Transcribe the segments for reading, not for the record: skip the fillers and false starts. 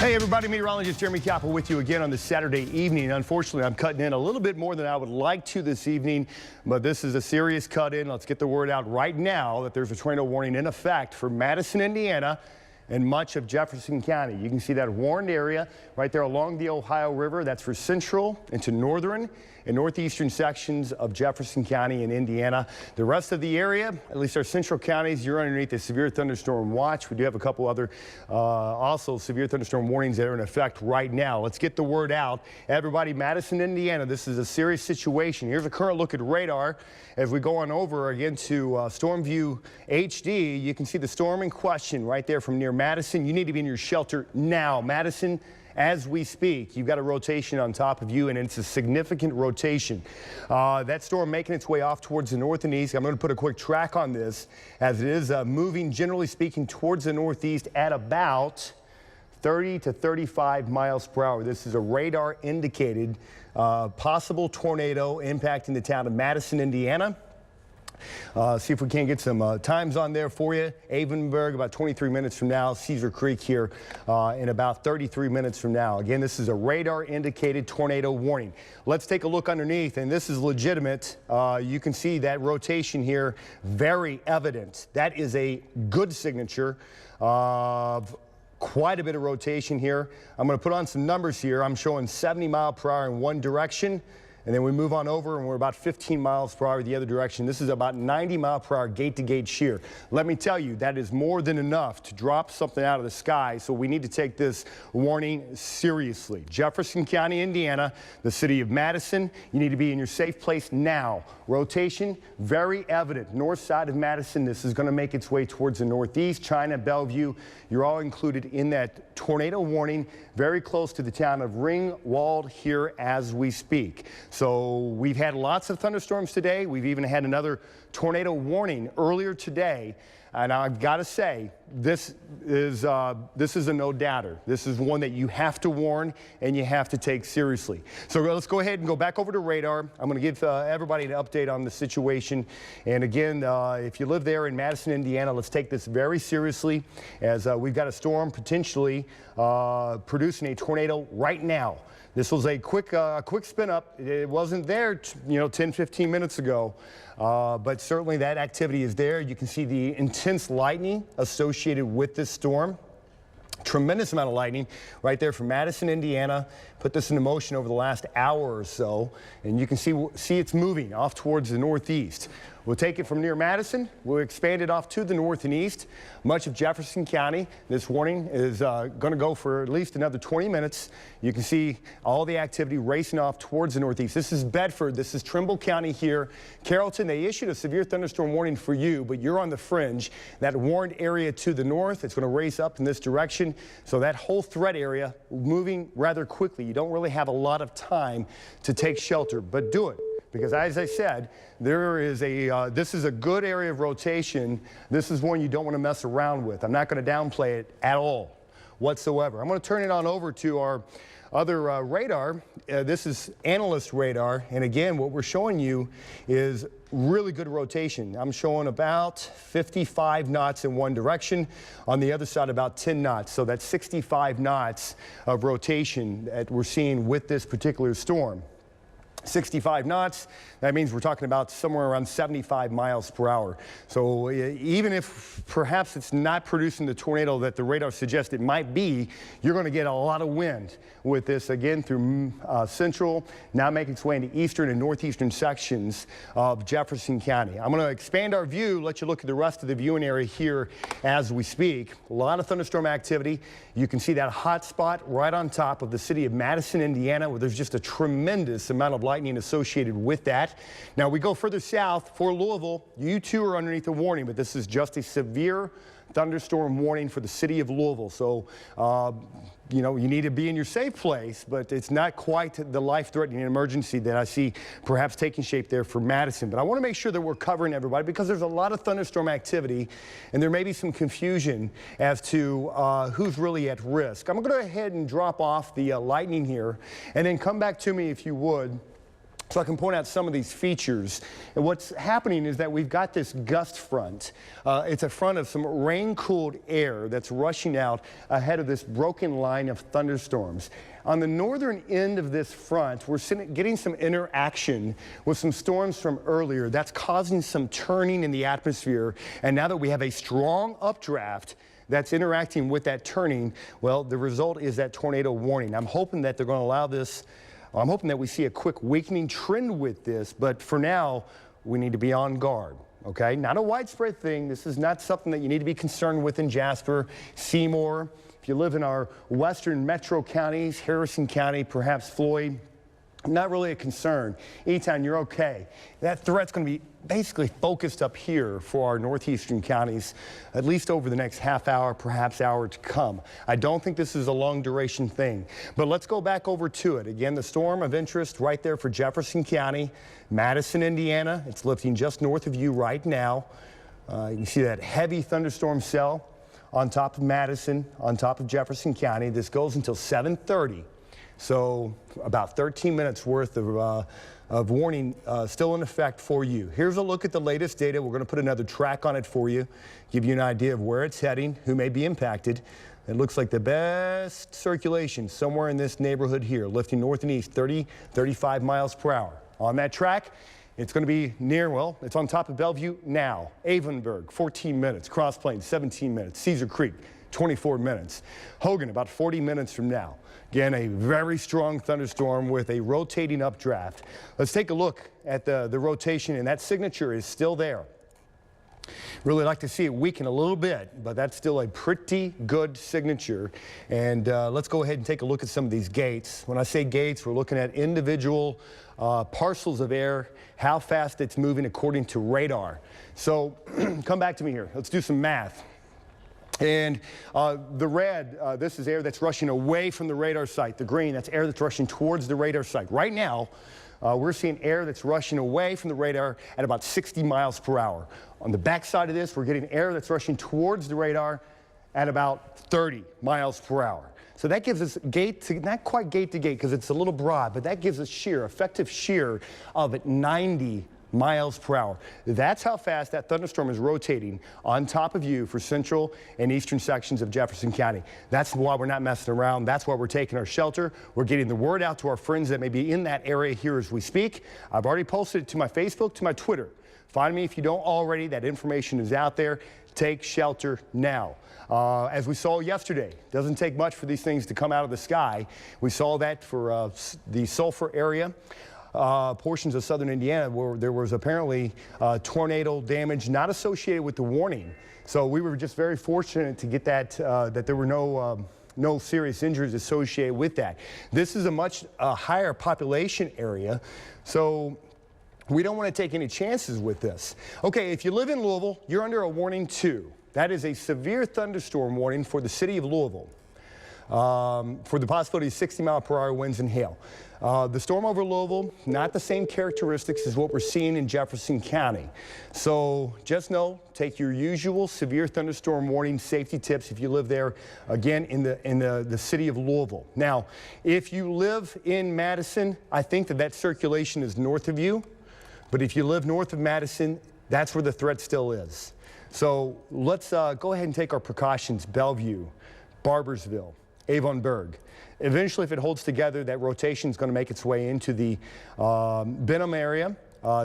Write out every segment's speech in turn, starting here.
Hey everybody, meteorologist Jeremy Kappell with you again on this Saturday evening. Unfortunately, I'm cutting in a little bit more than I would like to this evening, but this is a serious cut in. Let's get the word out right now that there's a tornado warning in effect for Madison, Indiana, and much of Jefferson County. You can see that warned area right there along the Ohio River. That's for central into northern and northeastern sections of Jefferson County in Indiana. The rest of the area, at least our central counties, you're underneath the severe thunderstorm watch. We do have a couple other also severe thunderstorm warnings that are in effect right now. Let's get the word out. Everybody, Madison, Indiana, this is a serious situation. Here's a current look at radar. As we go on over again to Storm View HD, you can see the storm in question right there from near Madison. You need to be in your shelter now. Madison, as we speak, you've got a rotation on top of you, and it's a significant rotation. That storm making its way off towards the north and east. I'm going to put a quick track on this as it is moving, generally speaking, towards the northeast at about 30 to 35 miles per hour. This is a radar indicated possible tornado impacting the town of Madison, Indiana. See if we can get some times on there for you. Avonburg about 23 minutes from now. Cedar Creek here in about 33 minutes from now. Again, this is a radar indicated tornado warning. Let's take a look underneath, and this is legitimate. You can see that rotation here, very evident. That is a good signature of quite a bit of rotation here. I'm going to put on some numbers here. I'm showing 70 mile per hour in one direction. And then we move on over and we're about 15 miles per hour the other direction. This is about 90 mile per hour gate-to-gate shear. Let me tell you, that is more than enough to drop something out of the sky. So we need to take this warning seriously. Jefferson County, Indiana, the city of Madison, you need to be in your safe place now. Rotation, very evident. North side of Madison, this is going to make its way towards the northeast. China, Bellevue, you're all included in that tornado warning, very close to the town of Ringwald here as we speak. So we've had lots of thunderstorms today. We've even had another tornado warning earlier today. And I've got to say, this is a no-doubter. This is one that you have to warn and you have to take seriously. So let's go ahead and go back over to radar. I'm going to give everybody an update on the situation. And again, if you live there in Madison, Indiana, let's take this very seriously as we've got a storm potentially producing a tornado right now. This was a quick spin up. It wasn't there, 10, 15 minutes ago, but certainly that activity is there. You can see the intense lightning associated with this storm. Tremendous amount of lightning right there from Madison, Indiana. Put this into motion over the last hour or so, and you can see it's moving off towards the northeast. We'll take it from near Madison. We'll expand it off to the north and east. Much of Jefferson County. This warning is going to go for at least another 20 minutes. You can see all the activity racing off towards the northeast. This is Bedford. This is Trimble County here. Carrollton, they issued a severe thunderstorm warning for you, but you're on the fringe. That warned area to the north, it's going to race up in this direction. So that whole threat area moving rather quickly. You don't really have a lot of time to take shelter, but do it. Because as I said, this is a good area of rotation. This is one you don't want to mess around with. I'm not going to downplay it at all whatsoever. I'm going to turn it on over to our other radar. This is analyst radar. And again, what we're showing you is really good rotation. I'm showing about 55 knots in one direction. On the other side, about 10 knots. So that's 65 knots of rotation that we're seeing with this particular storm. 65 knots, that means we're talking about somewhere around 75 miles per hour. So even if perhaps it's not producing the tornado that the radar suggests it might be, you're going to get a lot of wind with this again through central, now making its way into eastern and northeastern sections of Jefferson County. I'm going to expand our view, let you look at the rest of the viewing area here as we speak. A lot of thunderstorm activity. You can see that hot spot right on top of the city of Madison, Indiana, where there's just a tremendous amount of lightning associated with that. Now we go further south for Louisville. You too are underneath the warning, but this is just a severe thunderstorm warning for the city of Louisville. So, you need to be in your safe place, but it's not quite the life-threatening emergency that I see perhaps taking shape there for Madison. But I want to make sure that we're covering everybody because there's a lot of thunderstorm activity and there may be some confusion as to who's really at risk. I'm going to go ahead and drop off the lightning here and then come back to me if you would So I can point out some of these features. And what's happening is that we've got this gust front. It's a front of some rain-cooled air that's rushing out ahead of this broken line of thunderstorms. On the northern end of this front, we're getting some interaction with some storms from earlier. That's causing some turning in the atmosphere. And now that we have a strong updraft that's interacting with that turning, well, the result is that tornado warning. I'm hoping that they're going to allow this. I'm hoping that we see a quick weakening trend with this, but for now, we need to be on guard, okay? Not a widespread thing. This is not something that you need to be concerned with in Jasper, Seymour. If you live in our western metro counties, Harrison County, perhaps Floyd, not really a concern. Anytime you're okay. That threat's going to be basically focused up here for our northeastern counties, at least over the next half hour, perhaps hour to come. I don't think this is a long duration thing, but let's go back over to it. Again, the storm of interest right there for Jefferson County, Madison, Indiana. It's lifting just north of you right now. You can see that heavy thunderstorm cell on top of Madison, on top of Jefferson County. This goes until 7:30. So about 13 minutes worth of warning still in effect for you. Here's a look at the latest data. We're going to put another track on it for you, give you an idea of where it's heading, who may be impacted. It looks like the best circulation somewhere in this neighborhood here, lifting north and east 30, 35 miles per hour. On that track, it's going to be near, well, it's on top of Bellevue now. Avonburg, 14 minutes. Cross Plains, 17 minutes. Cedar Creek, 24 minutes. Hogan, about 40 minutes from now. Again, a very strong thunderstorm with a rotating updraft. Let's take a look at the rotation, and that signature is still there. Really like to see it weaken a little bit, but that's still a pretty good signature. And let's go ahead and take a look at some of these gates. When I say gates, we're looking at individual parcels of air, how fast it's moving according to radar. So come back to me here. Let's do some math. And the red, this is air that's rushing away from the radar site. The green, that's air that's rushing towards the radar site. Right now, we're seeing air that's rushing away from the radar at about 60 miles per hour. On the back side of this, we're getting air that's rushing towards the radar at about 30 miles per hour. So that gives us gate to, not quite gate to gate because it's a little broad, but that gives us shear, effective shear of at 90 miles per hour. That's how fast that thunderstorm is rotating on top of you for central and eastern sections of Jefferson County. That's why we're not messing around. That's why we're taking our shelter. We're getting the word out to our friends that may be in that area here as we speak. I've already posted it to my Facebook, to my Twitter. Find me if you don't already. That information is out there. Take shelter now. As we saw yesterday, doesn't take much for these things to come out of the sky. We saw that for the Sulphur area. Portions of southern Indiana where there was apparently tornado damage not associated with the warning. So we were just very fortunate to get that, that there were no serious injuries associated with that. This is a much higher population area, so we don't want to take any chances with this. Okay, if you live in Louisville, you're under a warning 2. That is a severe thunderstorm warning for the city of Louisville. For the possibility of 60-mile-per-hour winds and hail. The storm over Louisville, not the same characteristics as what we're seeing in Jefferson County. So just know, take your usual severe thunderstorm warning safety tips if you live there, again, in the city of Louisville. Now, if you live in Madison, I think that circulation is north of you. But if you live north of Madison, that's where the threat still is. So let's go ahead and take our precautions. Bellevue, Barbersville, Avonburg. Eventually, if it holds together, that rotation is going to make its way into the Benham area.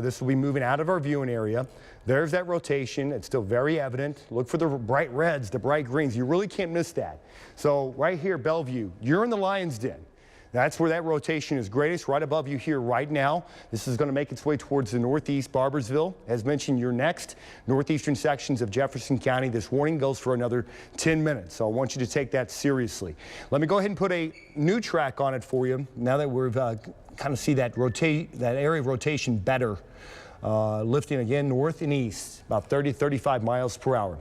This will be moving out of our viewing area. There's that rotation. It's still very evident. Look for the bright reds, the bright greens. You really can't miss that. So right here, Bellevue, you're in the lion's den. That's where that rotation is greatest, right above you here right now. This is going to make its way towards the northeast, Barbersville. As mentioned, you're next. Northeastern sections of Jefferson County. This warning goes for another 10 minutes, so I want you to take that seriously. Let me go ahead and put a new track on it for you now that we've kind of see that area of rotation better. Lifting again north and east, about 30, 35 miles per hour.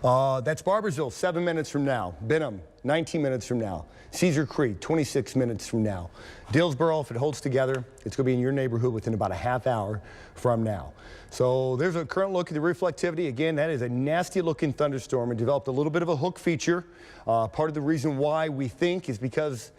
That's Barbersville, 7 minutes from now. Benham, 19 minutes from now. Cedar Creek, 26 minutes from now. Dillsboro, if it holds together, it's going to be in your neighborhood within about a half hour from now. So there's a current look at the reflectivity. Again, that is a nasty looking thunderstorm. It developed a little bit of a hook feature. Part of the reason why we think is because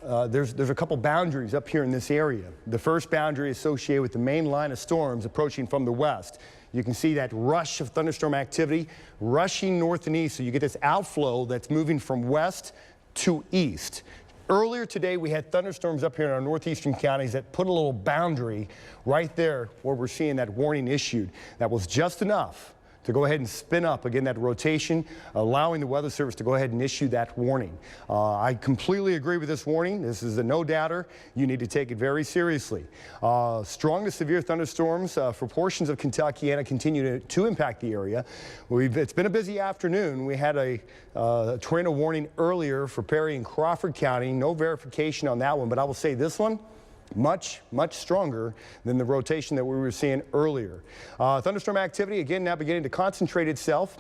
there's a couple boundaries up here in this area. The first boundary associated with the main line of storms approaching from the west. You can see that rush of thunderstorm activity rushing north and east. So you get this outflow that's moving from west to east. Earlier today, we had thunderstorms up here in our northeastern counties that put a little boundary right there where we're seeing that warning issued. That was just enough to go ahead and spin up again that rotation, allowing the Weather Service to go ahead and issue that warning. I completely agree with this warning. This is a no-doubter. You need to take it very seriously. Strong to severe thunderstorms for portions of Kentucky continue to impact the area. It's been a busy afternoon. We had a tornado warning earlier for Perry and Crawford County. No verification on that one, but I will say this one, much stronger than the rotation that we were seeing earlier. Thunderstorm activity again now beginning to concentrate itself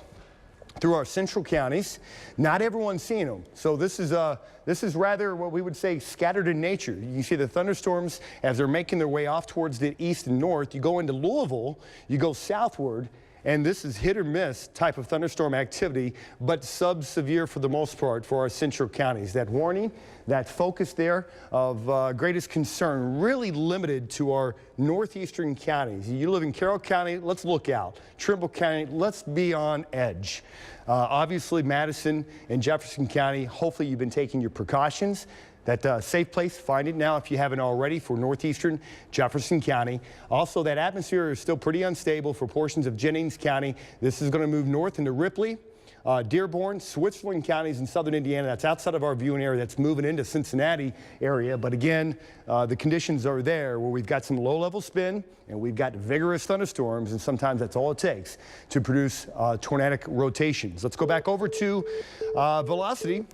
through our central counties. Not everyone's seeing them, so this is rather what we would say scattered in nature. You see the thunderstorms as they're making their way off towards the east and north. You go into Louisville, you go southward, and this is hit or miss type of thunderstorm activity, but sub-severe for the most part for our central counties. That warning, that focus there of greatest concern really limited to our northeastern counties. You live in Carroll County, let's look out. Trimble County, let's be on edge. Obviously Madison and Jefferson County, hopefully you've been taking your precautions. That safe place, find it now if you haven't already for northeastern Jefferson County. Also, that atmosphere is still pretty unstable for portions of Jennings County. This is going to move north into Ripley, Dearborn, Switzerland counties in southern Indiana. That's outside of our viewing area. That's moving into Cincinnati area. But again, the conditions are there where we've got some low-level spin and we've got vigorous thunderstorms, and sometimes that's all it takes to produce tornadic rotations. Let's go back over to velocity.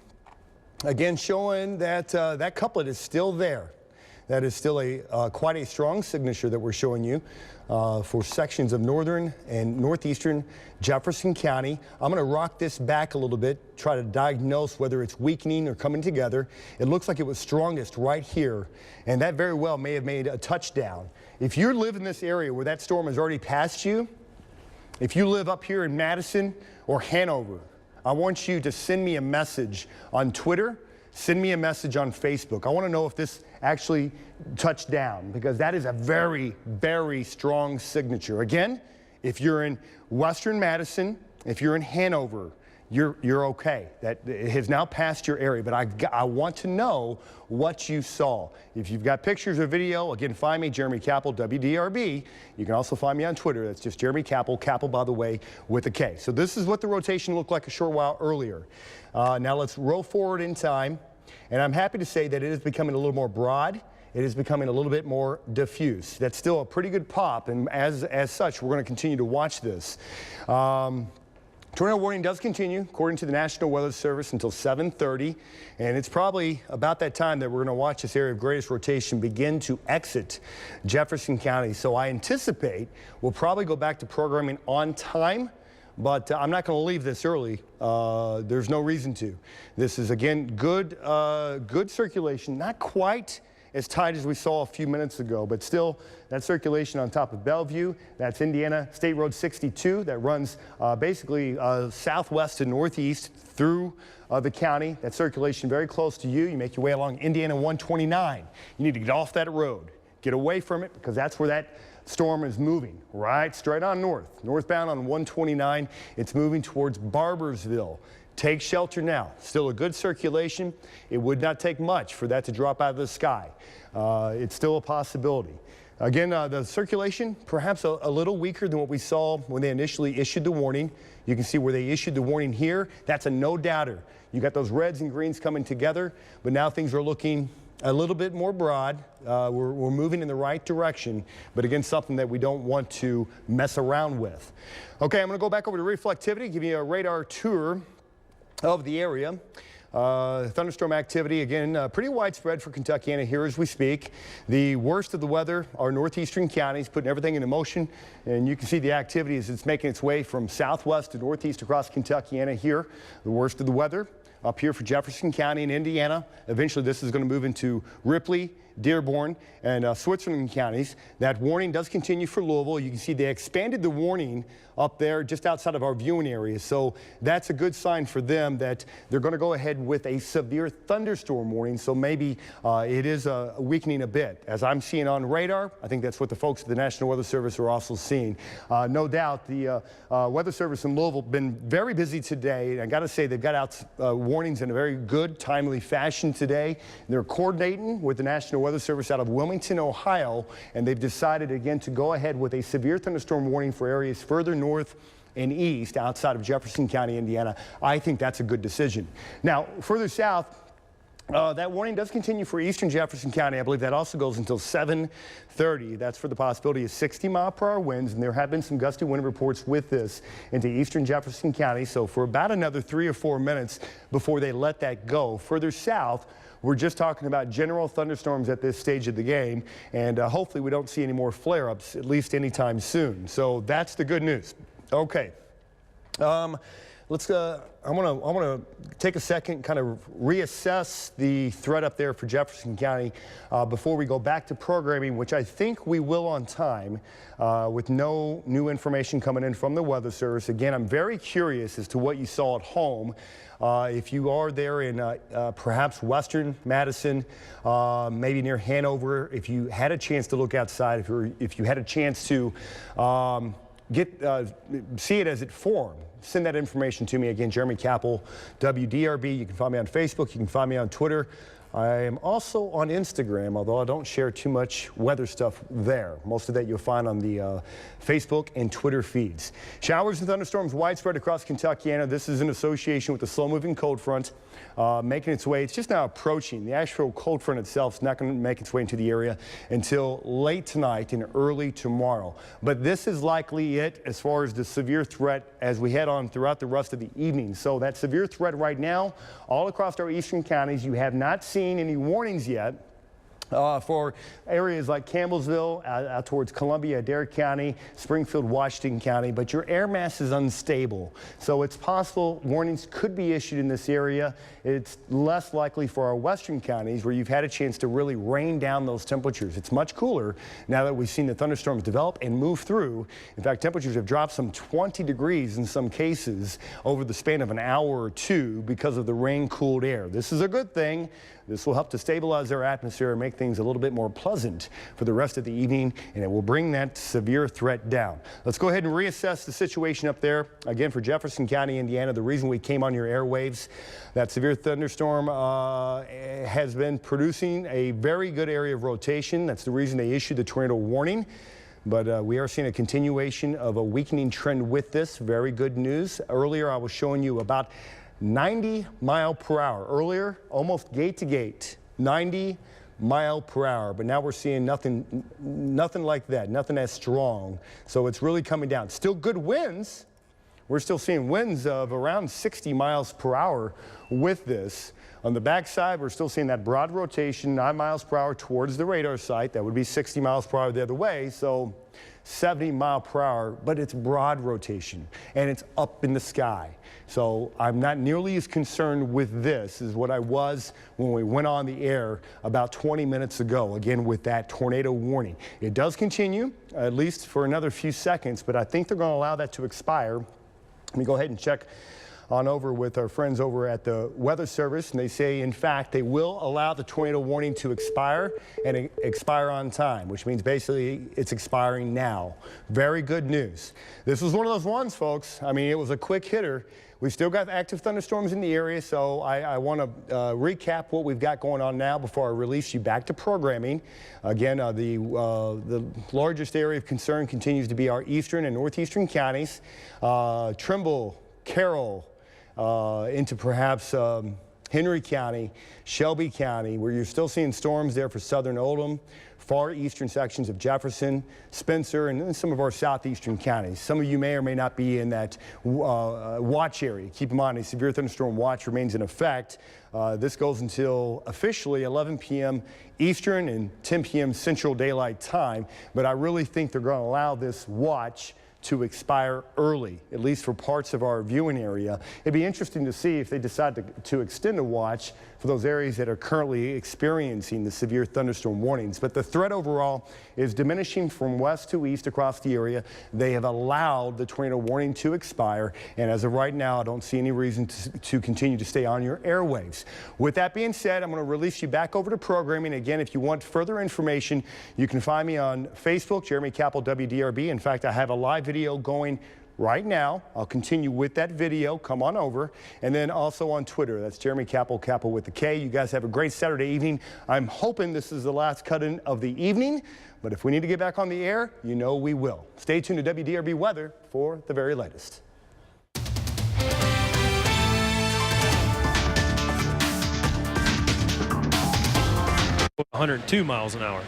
Again, showing that that couplet is still there. That is still quite a strong signature that we're showing you for sections of northern and northeastern Jefferson County. I'm going to rock this back a little bit, try to diagnose whether it's weakening or coming together. It looks like it was strongest right here, and that very well may have made a touchdown. If you live in this area where that storm has already passed you, if you live up here in Madison or Hanover, I want you to send me a message on Twitter, send me a message on Facebook. I want to know if this actually touched down, because that is a very strong signature. Again, if you're in western Madison, if you're in Hanover, you're okay. That it has now passed your area, but I want to know what you saw. If you've got pictures or video, again, find me, Jeremy Kappell, WDRB. You can also find me on Twitter. That's just Jeremy Kappell, Kappell, by the way, with a K. So this is what the rotation looked like a short while earlier. Now let's roll forward in time, and I'm happy to say that it is becoming a little more broad. It is becoming a little bit more diffuse. That's still a pretty good pop, and as such, we're going to continue to watch this. Tornado warning does continue, according to the National Weather Service, until 7:30, and it's probably about that time that we're going to watch this area of greatest rotation begin to exit Jefferson County. So I anticipate we'll probably go back to programming on time, but I'm not going to leave this early. There's no reason to. This is, again, good circulation, not quite as tight as we saw a few minutes ago, but still that circulation on top of Bellevue. That's Indiana State Road 62 that runs basically southwest to northeast through the county. That circulation very close to you. You make your way along Indiana 129. You need to get off that road, get away from it, because that's where that storm is moving, right straight on northbound on 129. It's moving towards Barbersville. Take shelter now. Still a good circulation. It would not take much for that to drop out of the sky. It's still a possibility. Again, the circulation perhaps a little weaker than what we saw when they initially issued the warning. You can see where they issued the warning here. That's a no-doubter. You got those reds and greens coming together, but now things are looking a little bit more broad. We're moving in the right direction, but again, something that we don't want to mess around with. Okay, I'm going to go back over to reflectivity, give you a radar tour of the area. Thunderstorm activity, again, pretty widespread for Kentucky here as we speak. The worst of the weather are northeastern counties, putting everything into motion, and you can see the activity as it's making its way from southwest to northeast across Kentucky here. The worst of the weather up here for Jefferson County in Indiana. Eventually this is going to move into Ripley Dearborn, and Switzerland counties. That warning does continue for Louisville. You can see they expanded the warning up there just outside of our viewing area. So that's a good sign for them that they're going to go ahead with a severe thunderstorm warning. So maybe it is weakening a bit. As I'm seeing on radar, I think that's what the folks at the National Weather Service are also seeing. No doubt the Weather Service in Louisville been very busy today. I got to say they've got out warnings in a very good, timely fashion today. They're coordinating with the National Weather Service out of Wilmington, Ohio, and they've decided again to go ahead with a severe thunderstorm warning for areas further north and east outside of Jefferson County, Indiana. I think that's a good decision. Now, further south, that warning does continue for eastern Jefferson County. I believe that also goes until 7:30. That's for the possibility of 60-mile-per-hour winds, and there have been some gusty wind reports with this into eastern Jefferson County. So for about another 3 or 4 minutes before they let that go. Further south, we're just talking about general thunderstorms at this stage of the game, and hopefully we don't see any more flare-ups, at least anytime soon. So that's the good news. Okay. I want to take a second, kind of reassess the threat up there for Jefferson County before we go back to programming, which I think we will on time with no new information coming in from the Weather Service. Again, I'm very curious as to what you saw at home. If you are there in perhaps western Madison, maybe near Hanover, if you had a chance to look outside, if you had a chance to see it as it formed, send that information to me. Again, Jeremy Kappell, WDRB. You can find me on Facebook. You can find me on Twitter. I am also on Instagram, although I don't share too much weather stuff there. Most of that you'll find on the Facebook and Twitter feeds. Showers and thunderstorms widespread across Kentuckiana. This is in association with the slow-moving cold front making its way. It's just now approaching. The actual cold front itself is not going to make its way into the area until late tonight and early tomorrow. But this is likely it as far as the severe threat as we head on throughout the rest of the evening. So that severe threat right now, all across our eastern counties, you have not seen any warnings yet. For areas like Campbellsville, out towards Columbia, Adair County, Springfield, Washington County, but your air mass is unstable. So it's possible warnings could be issued in this area. It's less likely for our western counties where you've had a chance to really rain down those temperatures. It's much cooler now that we've seen the thunderstorms develop and move through. In fact, temperatures have dropped some 20 degrees in some cases over the span of an hour or two because of the rain-cooled air. This is a good thing. This will help to stabilize our atmosphere and make things a little bit more pleasant for the rest of the evening, and it will bring that severe threat down. Let's go ahead and reassess the situation up there. Again, for Jefferson County, Indiana, the reason we came on your airwaves, that severe thunderstorm has been producing a very good area of rotation. That's the reason they issued the tornado warning. But we are seeing a continuation of a weakening trend with this. Very good news. Earlier, I was showing you about 90 mile per hour. Earlier, almost gate to gate, 90 mile per hour. But now we're seeing nothing like that, nothing as strong. So it's really coming down. Still good winds. We're still seeing winds of around 60 miles per hour with this. On the backside, we're still seeing that broad rotation, 9 miles per hour towards the radar site. That would be 60 miles per hour the other way. So 70 mile per hour, but it's broad rotation and it's up in the sky. So I'm not nearly as concerned with this as what I was when we went on the air about 20 minutes ago, again with that tornado warning. It does continue, at least for another few seconds, but I think they're going to allow that to expire. Let me go ahead and check on over with our friends over at the Weather Service, and they say, in fact, they will allow the tornado warning to expire and expire on time, which means basically it's expiring now. Very good news. This was one of those ones, folks. I mean, it was a quick hitter. We've still got active thunderstorms in the area, so I want to recap what we've got going on now before I release you back to programming. Again, the largest area of concern continues to be our eastern and northeastern counties. Trimble, Carroll, into perhaps Henry County, Shelby County, where you're still seeing storms there for southern Oldham, far eastern sections of Jefferson, Spencer, and then some of our southeastern counties. Some of you may or may not be in that watch area. Keep in mind, a severe thunderstorm watch remains in effect. This goes until officially 11 p.m. Eastern and 10 p.m. Central Daylight Time, but I really think they're going to allow this watch to expire early, at least for parts of our viewing area. It'd be interesting to see if they decide to extend a watch for those areas that are currently experiencing the severe thunderstorm warnings. But the threat overall is diminishing from west to east across the area. They have allowed the tornado warning to expire, and as of right now, I don't see any reason to continue to stay on your airwaves. With that being said, I'm going to release you back over to programming. Again, if you want further information, you can find me on Facebook, Jeremy Kappell, WDRB. In fact, I have a live video going right now. I'll continue with that video. Come on over. And then also on Twitter. That's Jeremy Kappell, Kappell with the K. You guys have a great Saturday evening. I'm hoping this is the last cut-in of the evening. But if we need to get back on the air, you know we will. Stay tuned to WDRB Weather for the very latest. 102 miles an hour.